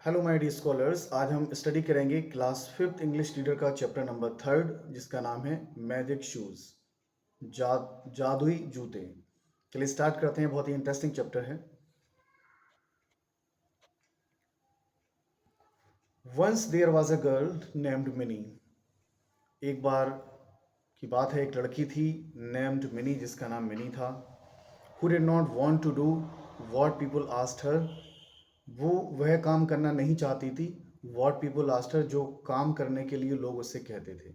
Hello my dear scholars. आज हम study करेंगे क्लास फिफ्थ इंग्लिश रीडर का चैप्टर नंबर थर्ड, जिसका नाम है मैजिक शूज। जादुई जूते। चलिए स्टार्ट करते हैं। बहुत ही इंटरेस्टिंग चैप्टर है। Once there was a girl named Mini. एक बार की बात है, एक लड़की थी नेम्ड मिनी, जिसका नाम मिनी था। Who did not want to do what people asked her. वो वह काम करना नहीं चाहती थी व्हाट पीपल आस्क्ड हर, जो काम करने के लिए लोग उससे कहते थे।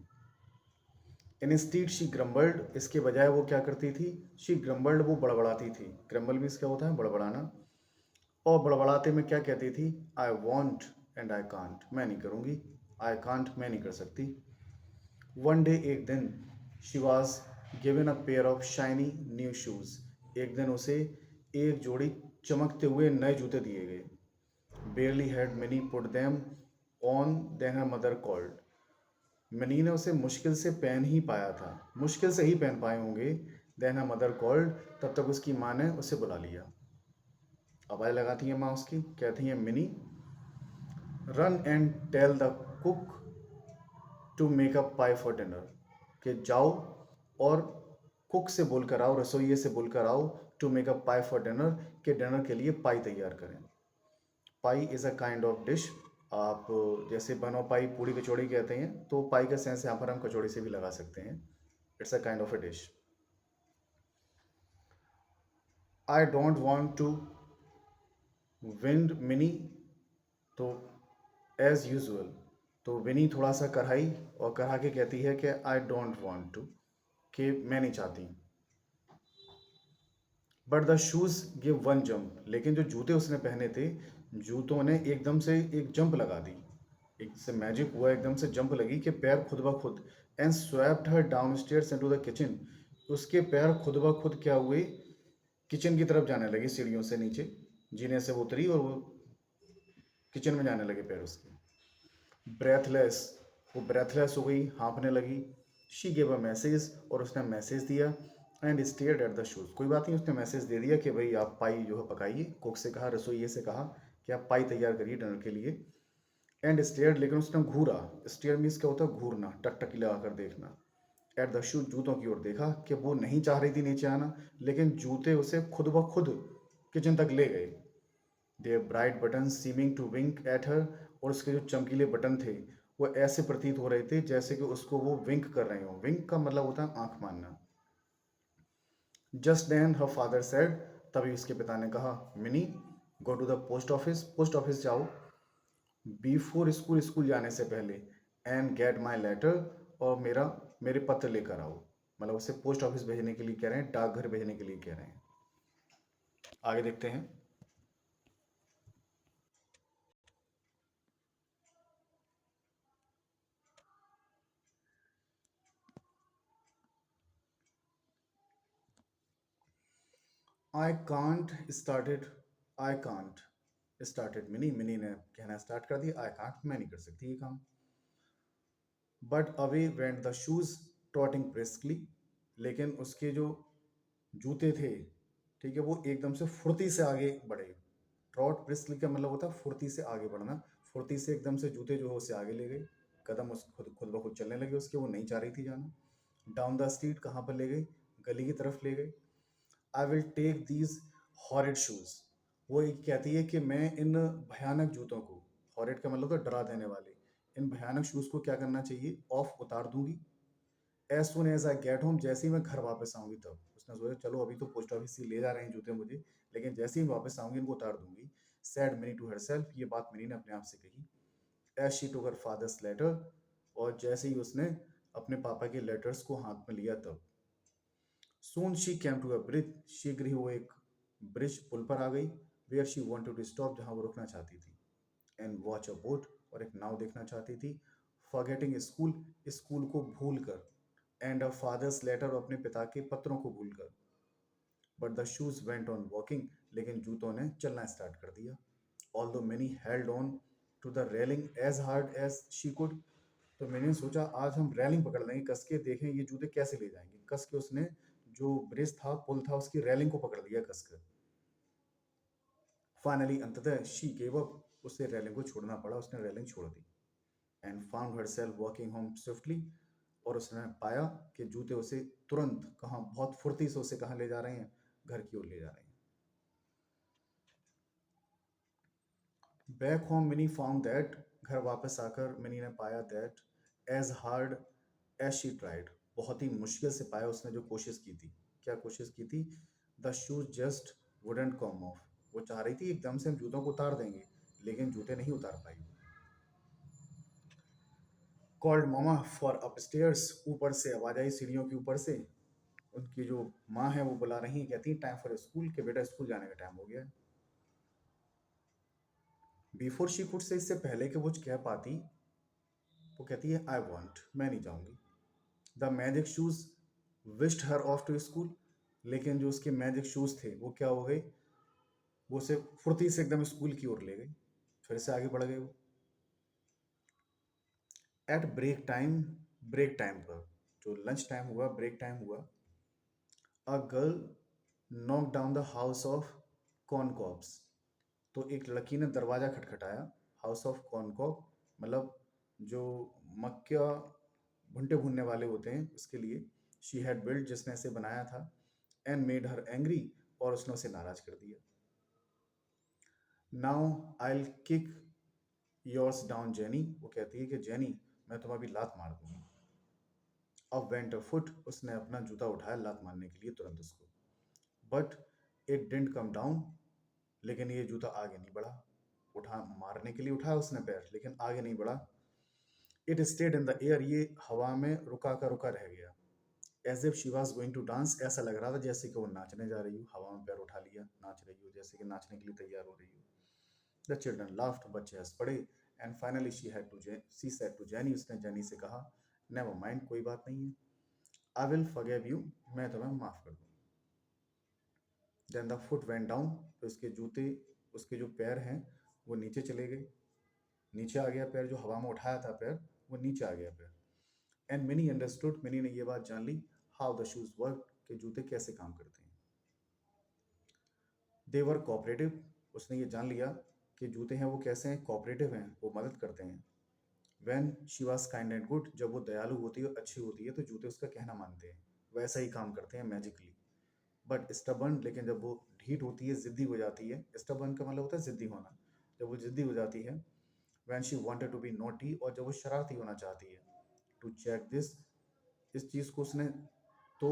इंस्टीड शी ग्रम्बल्ड, इसके बजाय वो क्या करती थी? शी ग्रम्बल्ड, वो बड़बड़ाती थी। ग्रम्बल भी इसका होता है बड़बड़ाना। और बड़बड़ाते में क्या कहती थी? I want and I can't, मैं नहीं करूँगी। आई कांट, मैं नहीं कर सकती। वन डे, एक दिन, she was given a pair of shiny new shoes. एक दिन उसे एक जोड़ी चमकते हुए नए जूते दिए गए। Barely had Mini put them on then her mother called. Mini ने उसे मुश्किल से पहन ही पाया था, मुश्किल से ही पहन पाए होंगे। देन हर मदर कॉल्ड, तब तक उसकी माँ ने उसे बुला लिया। आवाज़ लगाती है माँ उसकी, कहती है Mini, run and tell the cook to make a pie for dinner. कि जाओ और कुक से बोलकर आओ, रसोइये से बोलकर आओ, to make a pie for dinner, के डिनर के लिए पाई तैयार करें। Pie is a kind of dish. आप जैसे बनो पाई पूड़ी कचौड़ी कहते हैं, तो पाई का सेंस यहाँ पर हम कचौड़ी से भी लगा सकते हैं। It's a kind of a dish. I don't want to whined Mini, तो एज यूजल, तो विनी थोड़ा सा कढ़ाई और कढ़ा के कहती है कि आई डोंट वॉन्ट टू, कि मैं नहीं चाहती। But the shoes give one jump, लेकिन जो जूते उसने पहने थे, जूतों ने एकदम से एक जंप लगा दी। एक से मैजिक हुआ, एकदम से जंप लगी कि पैर खुद ब खुद, and swept her down stairs into the kitchen. उसके पैर खुद ब खुद क्या हुए? किचन की तरफ जाने लगी, सीढ़ियों से नीचे जीने से वो उतरी और वो किचन में जाने लगे पैर उसके। ब्रेथलेस, वो ब्रेथलेस हो गई, हाँफने लगी। शी गेव अ मैसेज, और उसने मैसेज दिया। And stared at the shoes, कोई बात नहीं, उसने मैसेज दे दिया कि भाई आप पाई जो है पकाइए। कुक से कहा, रसोइये से कहा कि आप पाई तैयार करिए डिनर के लिए। एंड स्टेयर्ड, लेकिन उसने घूरा। स्टेयर मीन्स क्या होता है? घूरना, टकटकी लगाकर देखना। एट द शूज, जूतों की ओर देखा कि वो नहीं चाह रही थी नीचे आना, लेकिन जूते उसे खुद ब खुद किचन तक ले गए। Their bright button seeming to wink at her, और उसके जो चमकीले बटन थे वो ऐसे प्रतीत हो रहे थे जैसे कि उसको वो विंक कर रहे हो। विंक का मतलब होता है आंख मारना। Just then her father said, तभी उसके पिता ने कहा, Mini, go to the post office, post office जाओ बिफोर स्कूल, स्कूल जाने से पहले, एंड गेट माई लेटर, और मेरे पत्र लेकर आओ। मतलब उसे पोस्ट ऑफिस भेजने के लिए कह रहे हैं, डाकघर भेजने के लिए कह रहे हैं। आगे देखते हैं। I can't started, I can't started mini, mini ने कहना स्टार्ट कर दिया, आई कांट, मैं नहीं कर सकती ये काम। But away went the shoes trotting briskly, लेकिन उसके जो जूते थे, ठीक है, वो एकदम से फुर्ती से आगे बढ़े। ट्रॉट ब्रिस्कली का मतलब होता है फुर्ती से आगे बढ़ना। फुर्ती से एकदम से जूते जो है उसे आगे ले गए। कदम उस खुद खुद ब खुद चलने लगे उसके, वो नहीं चाह रही थी जाना। डाउन द स्ट्रीट, कहाँ पर ले गई? गली की तरफ ले गई। I will take these horrid shoes, वो एक कहती है कि मैं इन भयानक जूतों को, हॉरिड का मतलब तो डरा देने वाले, इन भयानक शूज को क्या करना चाहिए? ऑफ, उतार दूंगी। As soon as I get home, जैसे ही मैं घर वापस आऊंगी तब। उसने सोचा चलो अभी तो पोस्ट ऑफिस से ले जा रहे हैं जूते मुझे, लेकिन जैसे ही वापस आऊंगी इनको उतार दूंगी। Said Mini to herself, ये बात मिनी ने अपने आप से कही। As she to her father's letter, और जैसे ही उसने अपने पापा के लेटर्स को हाथ में लिया तब। Soon she came to a bridge, शीघ्र ही वो एक ब्रिज, पुल पर आ गई। Where she wanted to stop, जहाँ वो रुकना चाहती थी। एंड वॉच अ बोट, और एक नाव देखना चाहती थी। फॉरगेटिंग स्कूल, स्कूल को भूल कर। एंड अ फादर्स लेटर, अपने पिता के पत्रों को भूल कर। But the shoes went on walking, लेकिन जूतों ने चलना स्टार्ट कर दिया। Although Mini held on to the railing as hard as she could, तो मैंने सोचा आज हम रेलिंग पकड़ लेंगे कस के, देखें ये जूते कैसे ले जाएंगे। कस के उसने जो ब्रिज था, पुल था, उसकी रेलिंग को पकड़ लिया कस कर। फाइनली, अंततः, शी गेव अप, उसे रेलिंग को छोड़ना पड़ा, उसने रेलिंग छोड़ दी। And found herself walking home swiftly, और उसने पाया कि जूते उसे तुरंत कहाँ, बहुत फुर्ती से उसे कहाँ ले जा रहे हैं, घर की ओर ले जा रहे हैं। Back home Mini found that, घर वापस आकर मिनी ने पाया that as hard as she tried, बहुत ही मुश्किल से पाया उसने जो कोशिश की थी। क्या कोशिश की थी? The shoes just wouldn't come of, वो चाह रही थी एकदम से हम जूतों को उतार देंगे, लेकिन जूते नहीं उतार पाई। कॉल्ड मामा फॉर अपस्टेयर्स, ऊपर से आवाज आई सीढ़ियों के ऊपर से। उनकी जो माँ है वो बुला रही है, कहती है टाइम फॉर स्कूल, के बेटा स्कूल जाने का टाइम हो गया है। बिफोर शी कुड से, इससे पहले कि वो कह पाती, वो कहती है आई वॉन्ट, मैं नहीं जाऊंगी। The magic shoes whisked her off to school, लेकिन जो उसके मैजिक शूज थे वो क्या हो गए, वो उसे फुर्ती से एकदम स्कूल की ओर ले गई, फिर से आगे बढ़ गए वो। At break time, break time पर, जो लंच टाइम हुआ, ब्रेक टाइम हुआ, a girl knock down the house of corncobs, तो एक लड़की ने दरवाज़ा खटखटाया। हाउस ऑफ कॉर्नकॉब मतलब जो मक्या भुनटे भूनने वाले होते हैं उसके लिए। शी हैड बिल्ड, जिसने इसे बनाया था। एंड मेड हर एंग्री, और उसने उसे नाराज कर दिया। Now I kick yours down jenny, वो कहती है कि जेनी, मैं तुम्हें अभी लात मार दूंगी। अब वेंट अ फुट, उसने अपना जूता उठाया लात मारने के लिए तुरंत उसको। But it didn't come down, लेकिन ये जूता आगे नहीं बढ़ा। उठा मारने के लिए उठाया उसने पैर, लेकिन आगे नहीं बढ़ा। It stayed in the air, ये हवा में रुका का रुका रह गया। As if she was going to dance, ऐसा लग रहा था जैसे कि वो नाचने जा रही हो, हवा में पैर उठा लिया, नाच रही हो, जैसे कि नाचने के लिए तैयार हो रही हो। द चिल्ड्रन लाफ्ड, बच्चे हंस पड़े। And finally she said to Jenny, उसने जेनी से कहा, नेवर माइंड, कोई बात नहीं है, आई विल फॉरगिव यू, मैं तुम्हें माफ कर दूंगी। Then the foot went down, तो उसके जूते, उसके जो पैर हैं वो नीचे चले गए, नीचे आ गया पैर, जो हवा में उठाया था पैर वो नीचे आ गया पैर। एंड मिनी अंडरस्टूड, मिनी ने ये बात जान ली, हाउ द शूज वर्क, के जूते कैसे काम करते हैं। दे वर कोऑपरेटिव, उसने ये जान लिया कि जूते हैं वो कैसे हैं, कोऑपरेटिव हैं, वो मदद करते हैं। When she was kind and good, जब वो दयालु होती है, अच्छी होती है, तो जूते उसका कहना मानते हैं, वैसा ही काम करते हैं मैजिकली। बट स्टबर्न, लेकिन जब वो ढीठ होती है, जिद्दी हो जाती है, स्टबर्न का मतलब होता है जिद्दी होना, जब वो जिद्दी हो जाती है, when she wanted to be naughty, और जब वो शरारती होना चाहती है, टू चेक दिस, इस चीज़ को उसने, तो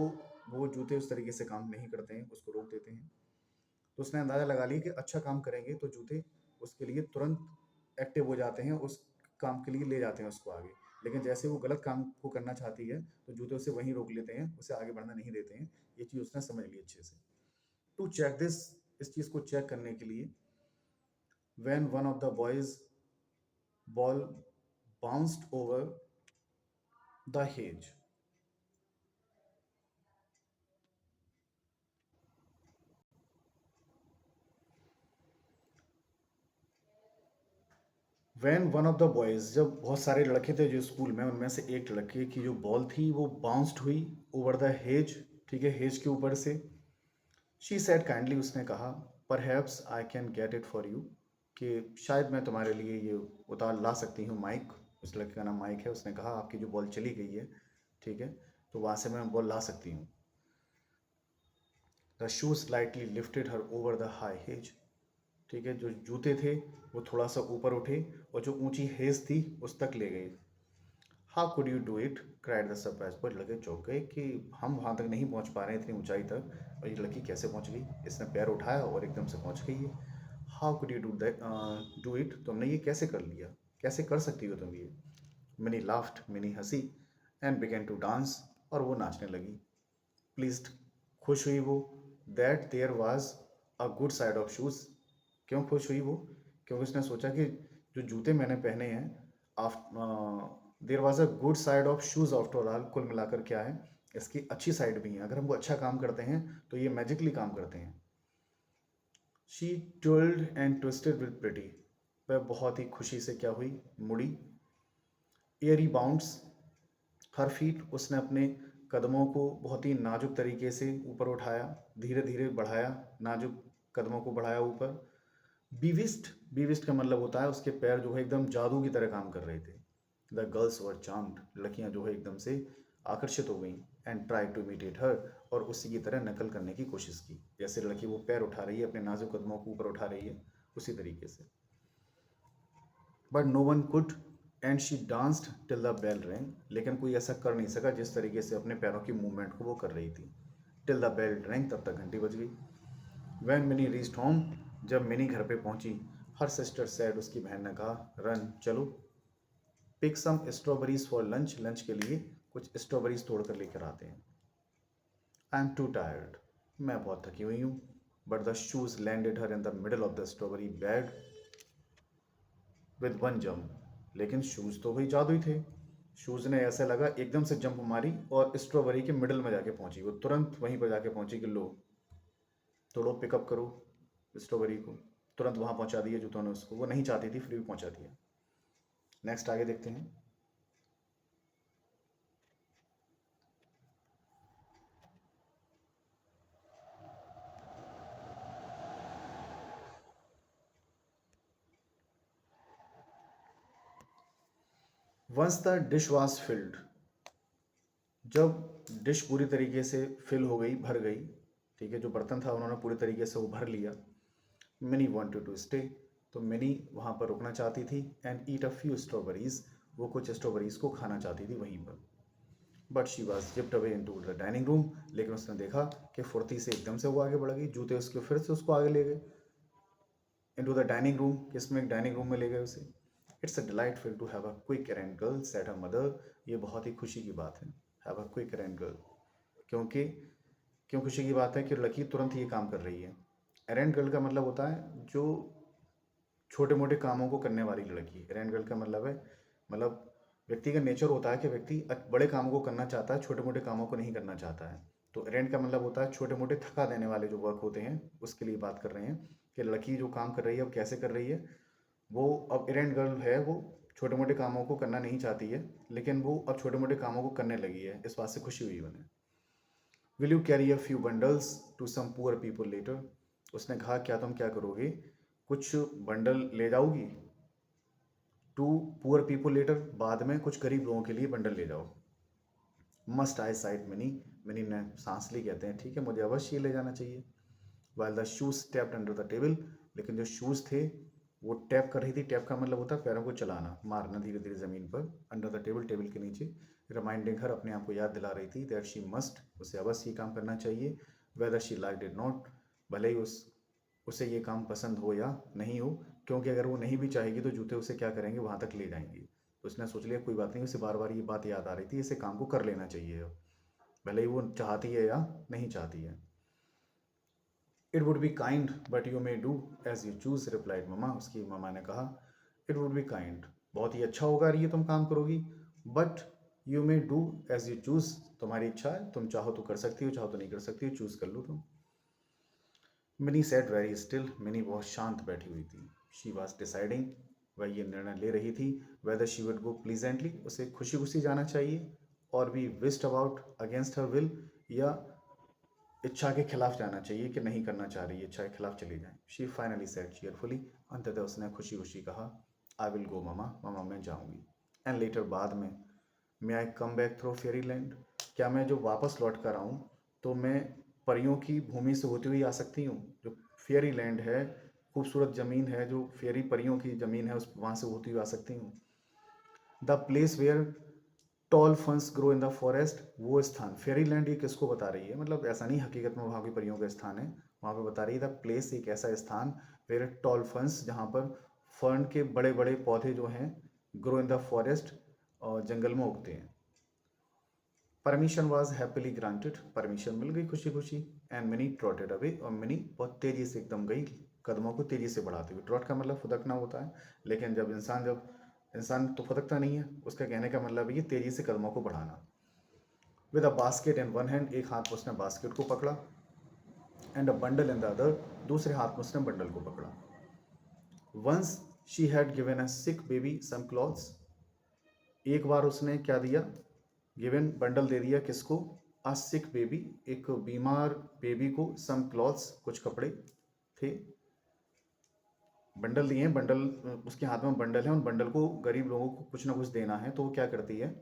वो जूते उस तरीके से काम नहीं करते हैं, उसको रोक देते हैं। तो उसने अंदाज़ा लगा लिया कि अच्छा काम करेंगे तो जूते उसके लिए तुरंत एक्टिव हो जाते हैं, उस काम के लिए ले जाते हैं उसको आगे। लेकिन जैसे वो गलत काम को करना चाहती है तो जूते उसे वहीं रोक लेते हैं, उसे आगे बढ़ना नहीं देते हैं। ये चीज़ उसने समझ ली अच्छे से। टू चेक दिस, इस चीज़ को चेक करने के लिए, when one of the boys ball bounced over the hedge, van one of the boys, जब बहुत सारे लड़के थे जो स्कूल में, उनमें से एक लड़के की जो बॉल थी वो बाउंस्ड हुई ओवर द हेज, ठीक है, हेज के ऊपर से। शी सेड काइंडली, उसने कहा, perhaps I can get it for you, कि शायद मैं तुम्हारे लिए ये उतार ला सकती हूँ माइक, उस लड़के का नाम माइक है। उसने कहा आपकी जो बॉल चली गई है, ठीक है, तो वहाँ से मैं बॉल ला सकती हूँ। The shoe slightly lifted her over the high hedge, ठीक है, जो जूते थे वो थोड़ा सा ऊपर उठे और जो ऊंची हेज थी उस तक ले गए। How could you do it, cried the surprise boy, लड़के चौंक गए कि हम वहाँ तक नहीं पहुँच पा रहे हैं इतनी ऊंचाई तक, और ये लड़की कैसे पहुँच गई, इसने पैर उठाया और एकदम से पहुँच गई है। How could you do that, do it, तुमने ये कैसे कर लिया, कैसे कर सकती हो तुम ये। मिनी लाफ्ट, मिनी हंसी, एंड बिगेन टू डांस, और वो नाचने लगी। प्लीज्ड, खुश हुई वो, that there was a good side of shoes, क्यों खुश हुई वो, क्योंकि उसने सोचा कि जो जूते मैंने पहने हैं, there was a good side of shoes after all, कुल मिलाकर क्या है, इसकी अच्छी साइड भी है, अगर हम वो अच्छा काम करते हैं तो ये मैजिकली काम करते हैं। She twirled and twisted with pretty, वह बहुत ही खुशी से क्या हुई, मुड़ी। एयरी बाउंड्स हर फीट, उसने अपने कदमों को बहुत ही नाजुक तरीके से ऊपर उठाया, धीरे धीरे बढ़ाया, नाजुक कदमों को बढ़ाया ऊपर। बीविस्ट, बीविस्ट का मतलब होता है उसके पैर जो है एकदम जादू की तरह काम कर रहे थे। द गर्ल्स वर चार्म्ड, लड़कियां जो है एकदम से आकर्षित हो गई। एंड ट्राई टू इमिटेट हर, और उसी की तरह नकल करने की कोशिश की। जैसे लड़की वो पैर उठा रही है, अपने नाजुक कदमों को ऊपर उठा रही है, उसी तरीके से। But no one could, and she danced till the bell rang, लेकिन कोई ऐसा कर नहीं सका जिस तरीके से अपने पैरों की मूवमेंट को वो कर रही थी। टिल द बेल रैंग, तब तक घंटी बज गई। वैन मिनी रीच्ड होम, जब मिनी घर पे पहुंची, हर सिस्टर सैड, उसकी बहन ने कहा, रन, चलो, pick some strawberries for lunch, lunch के लिए कुछ स्ट्रॉबेरीज तोड़ कर लेकर आते हैं। आई एम टू टायर्ड, मैं बहुत थकी हुई हूँ। But the shoes landed her in the middle of the strawberry bed with one jump, लेकिन शूज तो भाई जादुई थे। शूज ने ऐसे लगा एकदम से जंप मारी और स्ट्रॉबेरी के मिडल में जाके पहुंची। वो तुरंत वहीं पर जाके पहुंची कि लो, तोड़ो, पिकअप करो स्ट्रॉबेरी को। तुरंत वहां पहुंचा दिया जूतों ने उसको, वो नहीं चाहती थी फिर भी पहुंचा दिया। नेक्स्ट आगे देखते हैं। Once the dish was filled, जब डिश पूरी तरीके से फिल हो गई, भर गई, ठीक है, जो बर्तन था उन्होंने पूरी तरीके से वो भर लिया। मिनी वांटेड टू स्टे, तो मिनी वहाँ पर रुकना चाहती थी। And eat a few strawberries, वो कुछ स्ट्रॉबेरीज को खाना चाहती थी वहीं पर। But she was zipped away into the dining room, लेकिन उसने देखा कि फुर्ती से एकदम से वो आगे बढ़ गई, जूते उसके फिर से उसको आगे ले गए। Into the dining room, किसमें, एक डाइनिंग रूम में ले गए उसे। It's a delightful to have a quick errand girl, said her mother, ये बहुत ही खुशी की बात है, have a quick errand girl. क्योंकि क्यों खुशी की बात है कि लड़की तुरंत ये काम कर रही है। एरेंड गर्ल का मतलब होता है जो छोटे मोटे कामों को करने वाली लड़की। एरेंड गर्ल का मतलब है, मतलब व्यक्ति का नेचर होता है कि व्यक्ति बड़े कामों को करना चाहता है, छोटे मोटे कामों को नहीं करना चाहता है। तो एरेंड का मतलब होता है छोटे मोटे थका देने वाले जो वर्क होते हैं, उसके लिए बात कर रहे हैं कि लड़की जो काम कर रही है अब कैसे कर रही है। वो अब एरेंड गर्ल है, वो छोटे मोटे कामों को करना नहीं चाहती है, लेकिन वो अब छोटे मोटे कामों को करने लगी है, इस बात से खुशी हुई उन्हें। Will you carry a few bundles to some poor people later, उसने कहा क्या तुम क्या करोगे, कुछ बंडल ले जाओगी टू पुअर पीपल लेटर, बाद में कुछ गरीब लोगों के लिए बंडल ले जाओ। Must I side mini, mini ने सांस ली, कहते हैं ठीक है मुझे अवश्य ये ले जाना चाहिए। While the shoes tapped under the table, लेकिन जो शूज थे वो टैप कर रही थी। टैप का मतलब होता है पैरों को चलाना, मारना धीरे धीरे ज़मीन पर। अंडर द टेबल, टेबल के नीचे। रिमाइंडिंग हर, अपने आप को याद दिला रही थी दैट शी मस्ट, उसे अवश्य ये काम करना चाहिए। Whether she like did not, भले ही उसे ये काम पसंद हो या नहीं हो, क्योंकि अगर वो नहीं भी चाहेगी तो जूते उसे क्या करेंगे, वहां तक ले जाएंगे। तो उसने सोच लिया कोई बात नहीं, उसे बार बार ये बात याद आ रही थी, इसे काम को कर लेना चाहिए अब, भले ही वो चाहती है या नहीं चाहती है। It would be kind but you may do as you choose, replied mama, उसकी ममा ने कहा। इट वुड बी काइंड, बहुत ही अच्छा होगा ये तुम काम करोगी, but you may do as you choose, तुम्हारी इच्छा है, तुम चाहो तो कर सकती हो, चाहो तो नहीं कर सकती हो, चूज कर लो तुम। Mini set very still, mini बहुत शांत बैठी हुई थी। शी वॉज डिसाइडिंग, वह ये निर्णय ले रही थी। Whether she would go pleasantly, उसे खुशी खुशी जाना चाहिए, और भी wished about against her will, या इच्छा के खिलाफ जाना चाहिए कि नहीं करना चाह रही है, इच्छा के खिलाफ चली जाए। शी फाइनली सेड चीयरफुली, अंततः उसने खुशी खुशी कहा, I will go mama, mama मैं जाऊंगी। एंड लेटर, बाद में, may I come back through fairy land, क्या मैं जो वापस लौट कर आऊँ तो मैं परियों की भूमि से होती हुई आ सकती हूँ। जो फेरी लैंड है, खूबसूरत ज़मीन है, जो फेरी परियों की ज़मीन है, उस वहाँ से होती हुई आ सकती हूँ। द प्लेस वेयर टॉल फंस ग्रो इन द फॉरेस्ट, वो स्थान, फेरी लैंड ये किसको बता रही है, मतलब ऐसा नहीं हकीकत में वहाँ की परियों का स्थान है, वहाँ पे बता रही है द प्लेस, एक ऐसा स्थान, वेयर टॉल फंस, जहाँ पर फर्न के बड़े बड़े पौधे जो हैं, ग्रो इन द फॉरेस्ट, और जंगल में उगते हैं। Permission was happily granted, permission मिल गई खुशी खुशी। एंड मिनी ट्रॉटेड अवे, और मिनी बहुत तेजी से एकदम गई, कदमों को तेजी से बढ़ाते हुए। ट्रॉट का मतलब फुदकना होता है, लेकिन जब इंसान तो फुदकता नहीं है, उसका कहने का मतलब है कि तेजी से कदमों को बढ़ाना। With a basket in one hand, एक हाथ में उसने बास्केट को पकड़ा, and a bundle in the other, दूसरे हाथ में उसने बंडल को पकड़ा। Once she had given a sick baby some clothes, एक बार उसने क्या दिया, गिवन बंडल दे दिया, किसको, अ सिक बेबी, एक बीमार बेबी को, सम क्लॉथ्स कुछ कपड़े थे। बंडल दिए हैं, बंडल उसके हाथ में बंडल है, उन बंडल को गरीब लोगों को कुछ ना कुछ देना है, तो वो क्या करती है,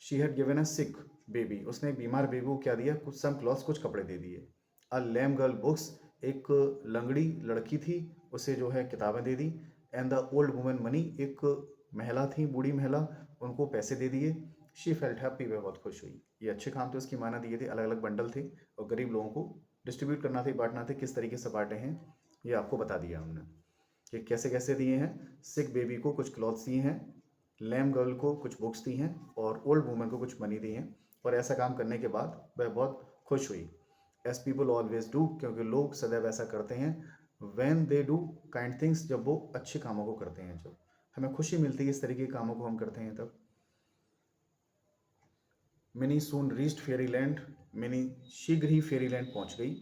she had given a sick baby, उसने एक बीमार बेबी को क्या दिया, कुछ सम क्लॉथ्स, कुछ कपड़े दे दिए। अ लेम गर्ल बुक्स, एक लंगड़ी लड़की थी, उसे जो है किताबें दे दी। And the old woman money, एक महिला थी, बूढ़ी महिला, उनको पैसे दे दिए। शी फेल्ट हैप्पी, वह बहुत खुश हुई। ये अच्छे काम थे उसकी माँ ने दिए थे, अलग अलग बंडल थे और गरीब लोगों को डिस्ट्रीब्यूट करना थे, बांटना थे। किस तरीके से बांटे हैं ये आपको बता दिया हमने कि कैसे कैसे दिए हैं। सिक बेबी को कुछ क्लॉथ्स दिए हैं, लैम गर्ल को कुछ बुक्स दी हैं और ओल्ड वुमन को कुछ मनी दी हैं। और ऐसा काम करने के बाद वह बहुत खुश हुई। एज पीपल ऑलवेज डू, क्योंकि लोग सदैव ऐसा करते हैं। When they do kind things, जब वो अच्छे कामों को करते हैं, जब हमें खुशी मिलती है इस तरीके के कामों को हम करते हैं तब। मिनी सून रीच्ड फेरी लैंड, मिनी शीघ्र ही फेरी लैंड पहुंच गई।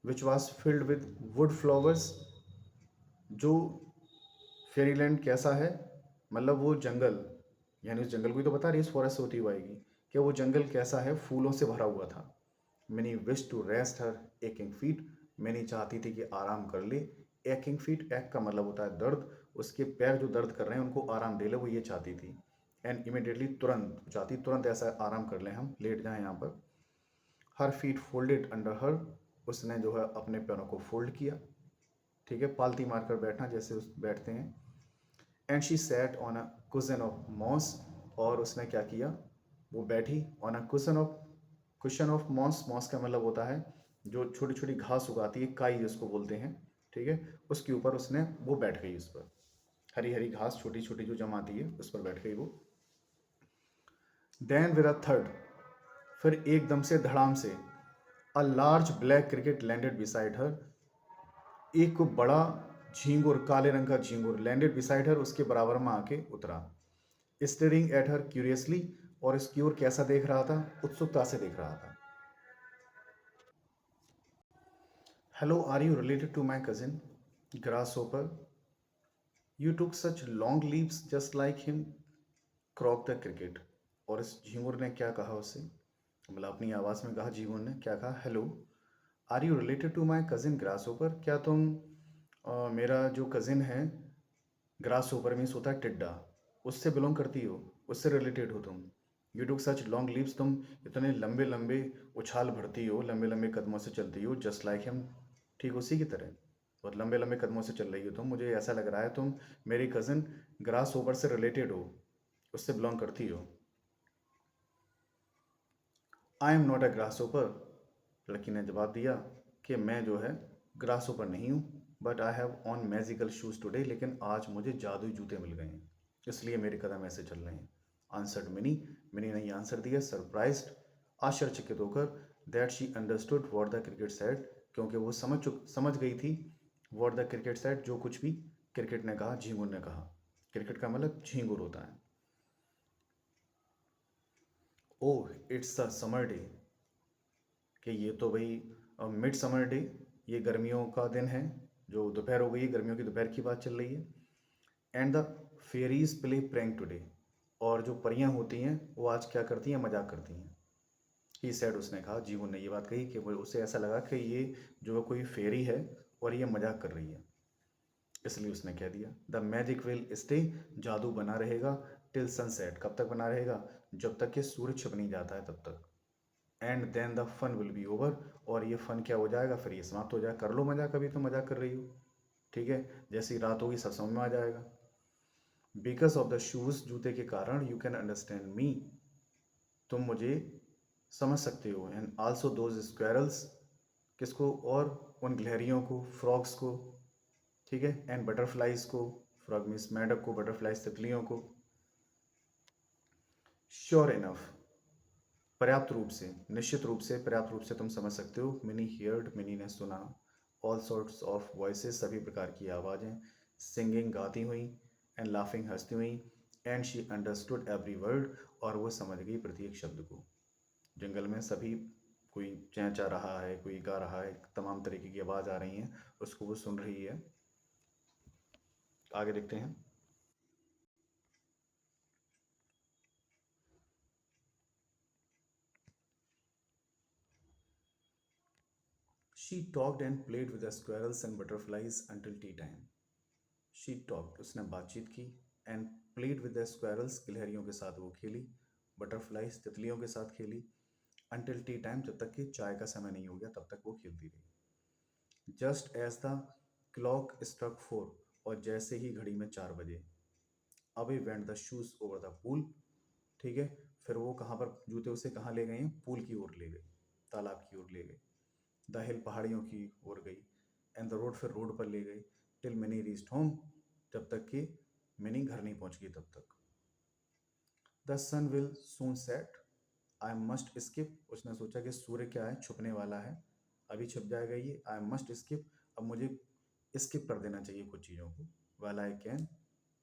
Which was filled with would flowers, जो फेरीलैंड कैसा है, मतलब वो जंगल, यानी उस जंगल को ही तो बता रही है, इस फॉरेस्ट से होती हुई आएगी, कि वो जंगल कैसा है, फूलों से भरा हुआ था। Mini wish to rest her aching feet, Mini चाहती थी कि आराम कर ले। एकिंग फीट, एक का मतलब होता है दर्द, उसके पैर जो दर्द कर रहे हैं उनको आराम दे ले, वो ये चाहती थी। एंड इमिडिएटली, तुरंत चाहती, तुरंत ऐसा आराम कर लें, हम लेट जाएं यहाँ पर। Her feet folded under her, उसने जो है अपने पैरों को फोल्ड किया, ठीक है, पालती मारकर बैठना जैसे उस बैठते हैं। And she sat on a cushion of moss, और उसने क्या किया, वो बैठी on a cushion of moss, moss का मतलब होता है जो छोटी छोटी घास उगाती है, काई जिसको बोलते हैं, ठीक है, उसके ऊपर उसने वो बैठ गई, उस पर हरी हरी घास छोटी छोटी जो जमाती है उस पर बैठ गई वो। देन विद अ थर्ड, फिर एकदम से धड़ाम से, a large black cricket landed beside her, एक बड़ा झींगुर, काले रंग का झींगुर लैंडेड बिसाइड हर, उसके बराबर में आके उतरा। स्टेरिंग एट हर क्यूरियसली, और इसकी ओर कैसा देख रहा था, उत्सुकता से देख रहा था। Hello, are you related to my cousin grasshopper, you took such long leaps just like him, Crock the cricket. और इस झींगुर ने क्या कहा उससे, मतलब अपनी आवाज़ में कहा, झींगुर ने क्या कहा, hello, are you related to my cousin grasshopper, क्या तुम मेरा जो कजिन है, ग्रास ओपर मीन्स होता है टिड्डा, उससे बिलोंग करती हो, उससे रिलेटेड हो तुम। You took such long leaves, तुम इतने लंबे लंबे उछाल भरती हो, लंबे लंबे कदमों से चलती हो, जस्ट लाइक हिम, ठीक उसी की तरह, बहुत लंबे लंबे कदमों से चल रही हो तुम, मुझे ऐसा लग रहा है तुम मेरी कज़न ग्रास ओवर से रिलेटेड हो, उससे बिलोंग करती हो। I am not a grass ओपर, लड़की ने जवाब दिया कि मैं जो है ग्रास ओपर नहीं हूँ, but I have on magical shoes today, लेकिन आज मुझे जादुई जूते मिल गए हैं, इसलिए मेरे कदम ऐसे चल रहे हैं। आंसर्ड मिनी, मिनी ने ये आंसर दिया सरप्राइज्ड, आश्चर्यचकित होकर, that she understood what the cricket said, क्योंकि वो समझ गई थी व्हाट द क्रिकेट सेड, जो कुछ भी क्रिकेट ने कहा, झींगुर ने कहा। क्रिकेट का मतलब झींगुर होता है। Oh it's a summer day, कि ये तो भाई मिड समर डे, ये गर्मियों का दिन है, जो दोपहर हो गई है, गर्मियों की दोपहर की बात चल रही है। And the fairies play prank today, और जो परियां होती हैं वो आज क्या करती हैं, मजाक करती हैं। ही सेड, उसने कहा, जीवन ने ये बात कही कि वो उसे ऐसा लगा कि ये जो है कोई फेरी है और ये मजाक कर रही है, इसलिए उसने कह दिया द मैजिक विल स्टे, जादू बना रहेगा, टिल सनसेट, कब तक बना रहेगा, जब तक कि सूरज छिप नहीं जाता है तब तक। And then the fun will be over, और ये फन क्या हो जाएगा, फिर ये समाप्त हो जाएगा, कर लो मजाक, अभी तो मजाक कर रही हो, ठीक है, जैसी रात होगी सब समझ में आ जाएगा। बिकॉज ऑफ द शूज, जूते के कारण, यू कैन अंडरस्टैंड मी, तुम मुझे समझ सकते हो। एंड आल्सो दोज स्क्वेरल्स, किसको, और उन गिलहरियों को, फ्रॉग्स को, ठीक है, एंड बटरफ्लाइज को, फ्रॉग मीन्स मेंढक को, बटरफ्लाइज तितलियों को। श्योर इनफ, पर्याप्त रूप से, निश्चित रूप से, पर्याप्त रूप से तुम समझ सकते हो। मिनी हियर्ड, मिनी ने सुना, ऑल सॉर्ट्स ऑफ वॉइसेस, सभी प्रकार की आवाज़ें, सिंगिंग, गाती हुई, एंड लाफिंग, हंसती हुई, and she understood every word, और वो समझ गई प्रत्येक शब्द को। जंगल में सभी, कोई चैंचा रहा है, कोई गा रहा है, तमाम तरीके की आवाज़ आ रही हैं, उसको वो सुन रही है। आगे देखते हैं। She talked and played with the squirrels and butterflies until tea time, she talked, उसने बातचीत की। And played with the squirrels, गिलहरियों के साथ वो खेली। बटरफ्लाइज, तितलियों के साथ खेली। अंटिल टी टाइम, जब तक कि चाय का समय नहीं हो गया तब तक वो खेलती रही। Just as the clock struck 4, और जैसे ही घड़ी में 4 बजे, away went the shoes over the pool. ठीक है, फिर वो कहाँ पर जूते उसे कहाँ ले गए हैं, पूल की ओर ले गए, तालाब की ओर ले गए। द हिल, पहाड़ियों की ओर गई। एंड द रोड, फिर रोड पर ले गई। टिल मिनी रीच्ड होम, जब तक कि मिनी घर नहीं पहुंच गई तब तक। The sun will soon set, I must skip, उसने सोचा कि सूर्य क्या है, छुपने वाला है, अभी छिप जाएगा ये। आई मस्ट स्किप, अब मुझे स्किप कर देना चाहिए कुछ चीज़ों को। वेल आई कैन,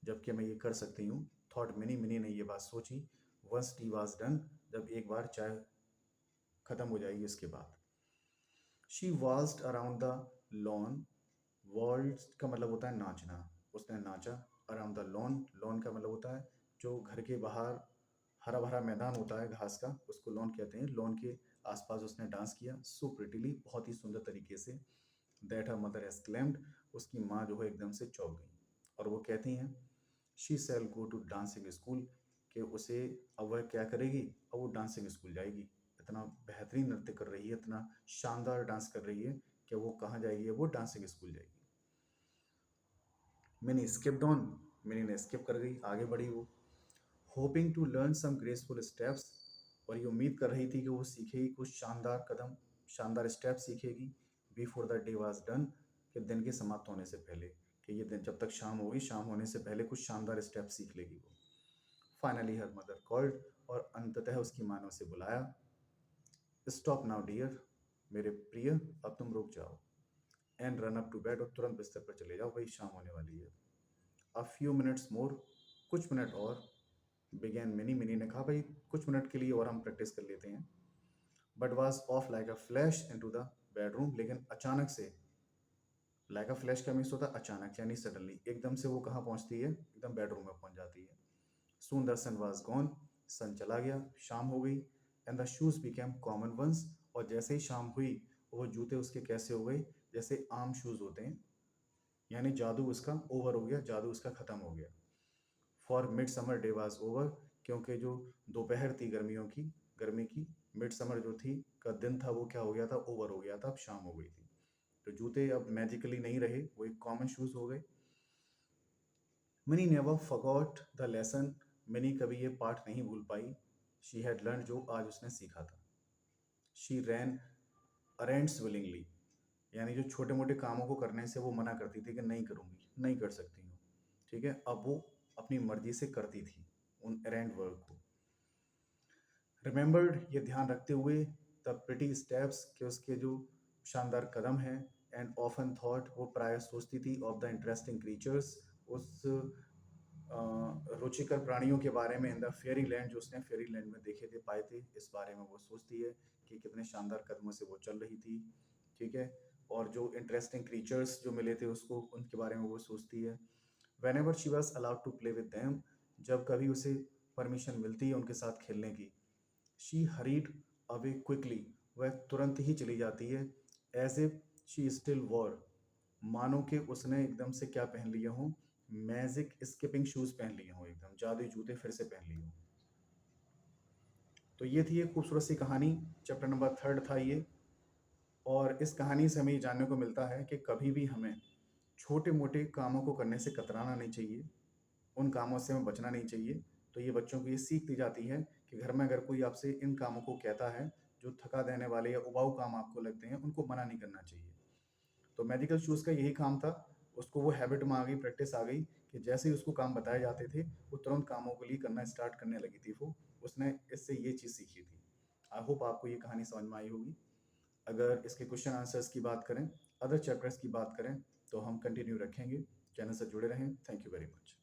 जबकि मैं ये कर सकती हूँ। थॉट मिनी, मिनी ने ये बात सोची। वंस टी वॉज डन, जब एक बार चाय खत्म हो जाएगी उसके बाद। She waltzed around the lawn, waltz का मतलब होता है नाचना, उसने नाचा। अराउंड द लॉन, लॉन का मतलब होता है जो घर के बाहर हरा भरा मैदान होता है घास का, उसको लॉन कहते हैं। लॉन के आसपास उसने डांस किया, सो प्रिटिली, बहुत ही सुंदर तरीके से। दैट हर मदर एक्सक्लेम्ड, उसकी माँ जो है एकदम से चौंक गई, और वो कहती हैं she shall go to dancing school, कि उसे, अब वह क्या करेगी, अब वो डांसिंग स्कूल जाएगी। इतना बेहतरीन नृत्य कर रही है, इतना शानदार डांस कर रही है कि वो कहाँ जाएगी, वो डांसिंग स्कूल जाएगी। मिनी स्किप्ड ऑन, मिनी ने स्किप कर गई, आगे बढ़ी वो। Hoping to learn some graceful steps, और ये उम्मीद कर रही थी कि वो सीखेगी कुछ शानदार कदम, शानदार स्टेप सीखेगी। Before the day was done, कि दिन के समाप्त होने से पहले, कि ये दिन जब तक शाम होगी, शाम होने से पहले कुछ शानदार स्टेप सीख लेगी वो। फाइनली हर मदर कॉल्ड, और अंततः उसकी माँ ने उसे बुलाया। स्टॉप नाउ डियर, मेरे प्रिय, अब तुम रुक जाओ। And run up to bed, और तुरंत बिस्तर पर चले जाओ, वही शाम होने वाली है। अ फ्यू मिनट्स मोर, कुछ मिनट और। बिगेन मिनी, मिनी ने कहा भाई कुछ मिनट के लिए और हम प्रैक्टिस कर लेते हैं। But was off like a flash into the bedroom, लेकिन अचानक से, लाइक अ फ्लैश का मीन्स होता है अचानक, यानी सडनली, एकदम से वो कहाँ पहुंचती है, एकदम बेडरूम में पहुंच जाती है। Soon the sun was gone, sun चला गया, शाम हो गई। And the shoes became common once, और जैसे ही शाम हुई, वो जूते उसके कैसे हो गए, जैसे आम शूज होते हैं, यानी जादू उसका ओवर हो गया, जादू उसका खत्म हो गया। For mid summer day was over, क्योंकि जो दोपहर थी गर्मियों की, गर्मी की, मिड समर जो थी का दिन था, वो क्या हो गया था, ओवर हो गया था, अब शाम हो गई थी। तो जूते अब मैजिकली नहीं रहे, वो एक कॉमन शूज हो गए। Mini never forgot the lesson, mini कभी ये पाठ नहीं भूल पाई। शी हैड लर्न, जो आज उसने सीखा था। शी रैन अरेंड्स विलिंगली, यानी जो छोटे मोटे कामों को करने से वो मना करती थी कि नहीं करूँगी, नहीं कर सकती हूँ। ठीक है, अब वो अपनी मर्जी से करती थी उन अरेंड वर्क को। रिमेंबर्ड, ये ध्यान रखते हुए, द प्रिटी स्टेप्स, के उसके जो शानदार कदम हैं। एंड ऑफन थॉट, वो प्राय सोचती थी, ऑफ द इंटरेस्टिंग क्रीचर्स, उस रुचिकर प्राणियों के बारे में। इन द फेरी लैंड, जो उसने फेरी लैंड में देखे थे, पाए थे, इस बारे में वो सोचती है कि कितने शानदार कदमों से वो चल रही थी। ठीक है, और जो इंटरेस्टिंग क्रीचर्स जो मिले थे उसको, उनके बारे में वो सोचती है। Whenever she was allowed to play with them, जब कभी उसे परमिशन मिलती है उनके साथ खेलने की। शी हरीड अवे क्विकली, वह तुरंत ही चली जाती है। As if she still wore, मानो कि उसने एकदम से क्या पहन लिया हो, मैजिक स्किपिंग शूज पहन लिए हों, एकदम जादुई जूते फिर से पहन लिए हों। तो ये थी एक खूबसूरत सी कहानी, चैप्टर नंबर 3 था ये। और इस कहानी से हमें ये जानने को मिलता है कि कभी भी हमें छोटे मोटे कामों को करने से कतराना नहीं चाहिए, उन कामों से हमें बचना नहीं चाहिए। तो ये बच्चों को ये सीख दी जाती है कि घर में अगर कोई आपसे इन कामों को कहता है, जो थका देने वाले या उबाऊ काम आपको लगते हैं, उनको मना नहीं करना चाहिए। तो मैजिकल शूज़ का यही काम था, उसको वो हैबिट में आ गई, प्रैक्टिस आ गई, कि जैसे ही उसको काम बताए जाते थे, वो तुरंत कामों के लिए करना स्टार्ट करने लगी थी वो। उसने इससे ये चीज़ सीखी थी। आई होप आपको ये कहानी समझ में आई होगी। अगर इसके क्वेश्चन आंसर्स की बात करें, अदर चैप्टर्स की बात करें, तो हम कंटिन्यू रखेंगे। चैनल से जुड़े रहें। Thank you very much.